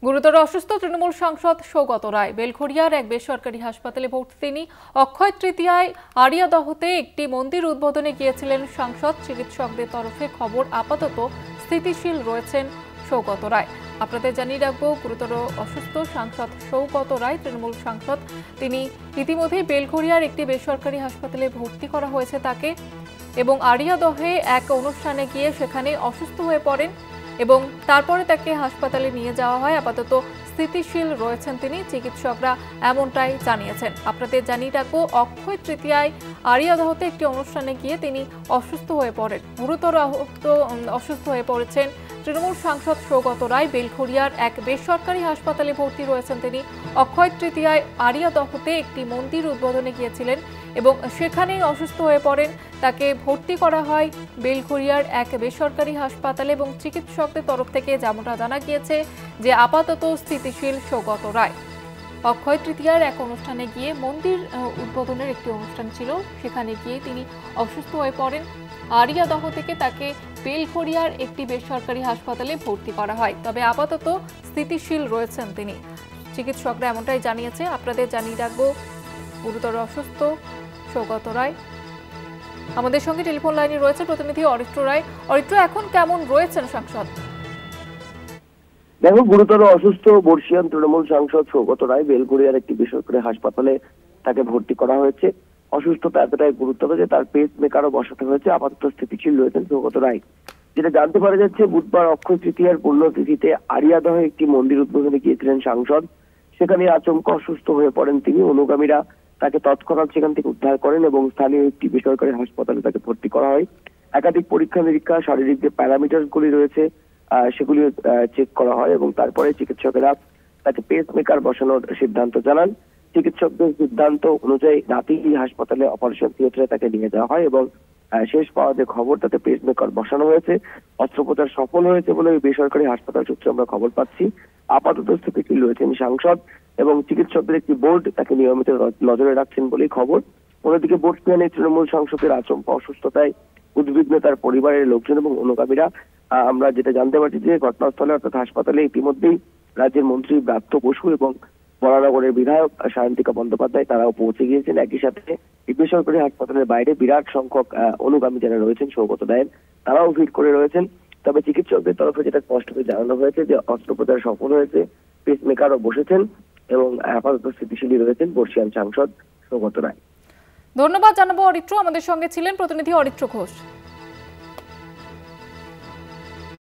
গুরুতর অসুস্থ তৃণমূল সাংসদ সৌগত রায় বেলঘরিয়ার এক বেসরকারি হাসপাতালে ভর্তি। তিনি অক্ষয় তৃতীয়ায় আড়িয়াদহতে একটি মন্দির উদ্বোধনে গিয়েছিলেন সাংসদ। চিকিৎসকদের তরফে খবর আপাতত স্থিতিশীল রয়েছেন সৌগত রায়। আপনাদের জানিয়ে রাখবো, গুরুতর অসুস্থ সাংসদ সৌগত রায় তৃণমূল সাংসদ। তিনি ইতিমধ্যেই বেলঘরিয়ার একটি বেসরকারি হাসপাতালে ভর্তি করা হয়েছে তাকে, এবং আড়িয়াদহে এক অনুষ্ঠানে গিয়ে সেখানে অসুস্থ হয়ে পড়েন এবং তারপরে তাকে হাসপাতালে নিয়ে যাওয়া হয়। আপাতত স্থিতিশীল রয়েছেন তিনি, চিকিৎসকরা এমনটাই জানিয়েছেন। আপনাদের জানিয়ে রাখবো, অক্ষয় তৃতীয়ায় আড়িয়াদহতে একটি অনুষ্ঠানে গিয়ে তিনি অসুস্থ হয়ে পড়েন। গুরুতর অসুস্থ হয়ে পড়েছেন তৃণমূল সাংসদ সৌগত রায়। বেলঘরিয়ার এক বেসরকারি হাসপাতালে ভর্তি রয়েছেন তিনি। অক্ষয় তৃতীয়ায় আড়িয়াদহতে একটি মন্দির উদ্বোধনে গিয়েছিলেন এবং সেখানেই অসুস্থ হয়ে পড়েন। তাকে ভর্তি করা হয় বেলঘরিয়ার এক বেসরকারি হাসপাতালে এবং চিকিৎসকদের তরফ থেকে যেমনটা জানা গিয়েছে যে আপাতত স্থিতিশীল সৌগত রায়। অক্ষয় তৃতীয়ার এক অনুষ্ঠানে গিয়ে, মন্দির উদ্বোধনের একটি অনুষ্ঠান ছিল, সেখানে গিয়ে তিনি অসুস্থ হয়ে পড়েন। আড়িয়াদহ থেকে তাকে বেলঘরিয়ার একটি বেসরকারি হাসপাতালে ভর্তি করা হয়, তবে আপাতত স্থিতিশীল রয়েছেন তিনি, চিকিৎসকরা এমনটাই জানিয়েছে। আপনাদের জানিয়ে রাখবো, গুরুতর অসুস্থ সৌগত রায়। আমাদের সঙ্গে টেলিফোন লাইনে রয়েছে প্রতিনিধি অরিত্র রায়। অরিত্র, এখন কেমন রয়েছেন সাংসদ? দেখো, গুরুতর অসুস্থ বর্ষিয়ান তৃণমূল সাংসদ সৌগত রায় বেলঘরিয়ার একটি বেসরকারি হাসপাতালে তাকে ভর্তি করা হয়েছে। অসুস্থতা এতটাই গুরুতর যে তার পেস মেকারও বসাতে হয়েছে। আপাতত স্থিতিশীল রয়েছেন সৌগত রায়। যেটা জানতে পারা যাচ্ছে, বুধবার অক্ষয় তৃতীয়ার পুণ্যতিথিতে আড়িয়াদহে একটি মন্দির উদ্বোধনে গিয়েছিলেন সাংসদ। সেখানে আচমকা অসুস্থ হয়ে পড়েন তিনি। অনুগামীরা তাকে তৎক্ষণাৎ সেখান থেকে উদ্ধার করেন এবং স্থানীয় একটি বেসরকারি হাসপাতালে তাকে ভর্তি করা হয়। একাধিক পরীক্ষা নিরীক্ষা, শারীরিক যে প্যারামিটার গুলি রয়েছে সেগুলি চেক করা হয় এবং তারপরে চিকিৎসকেরা তাকে পেস মেকার বসানোর সিদ্ধান্ত জানান। চিকিৎসকদের সিদ্ধান্ত অনুযায়ী রাতেই হাসপাতালে অপারেশন থিয়েটারে তাকে নিয়ে যাওয়া হয় এবং শেষ পাওয়া যে খবর, তাতে পেস মেকার বসানো হয়েছে। অস্ত্রোপচার সফল হয়েছে বলে বেসরকারি হাসপাতাল সূত্রে আমরা খবর পাচ্ছি। আপাতত স্থিতিশীল রয়েছেন সাংসদ এবং চিকিৎসকদের একটি বোর্ড তাকে নিয়মিত নজরে রাখছেন বলেই খবর। অন্যদিকে বর্তমানে তৃণমূল সাংসদের আচমকা অসুস্থতায় উদ্বিগ্ন তার পরিবারের লোকজন এবং অনুগামীরা। আমরা যেটা জানতে পারছি যে ঘটনাস্থলে অর্থাৎ হাসপাতালে ইতিমধ্যেই রাজ্যের মন্ত্রী ব্রাত্য বসু এবং বরানগরের বিধায়ক সায়ন্তিকা বন্দ্যোপাধ্যায় তারাও পৌঁছে গিয়েছেন। একই সাথে বেসরকারি হাসপাতালের বাইরে বিরাট সংখ্যক অনুগামী যারা রয়েছেন সৌগত রায়ের, তারাও ভিড় করে রয়েছেন। তবে চিকিৎসকদের তরফে যেটা স্পষ্ট করে জানানো হয়েছে যে অস্ত্রোপচার সফল হয়েছে, পেস মেকারও বসেছেন এবং আপাতত স্থিতিশীল রয়েছেন বর্ষিয়ান সাংসদ সৌগত রায়। ধন্যবাদ জানাবো অরিত্র। আমাদের সঙ্গে ছিলেন প্রতিনিধি অরিত্র ঘোষ।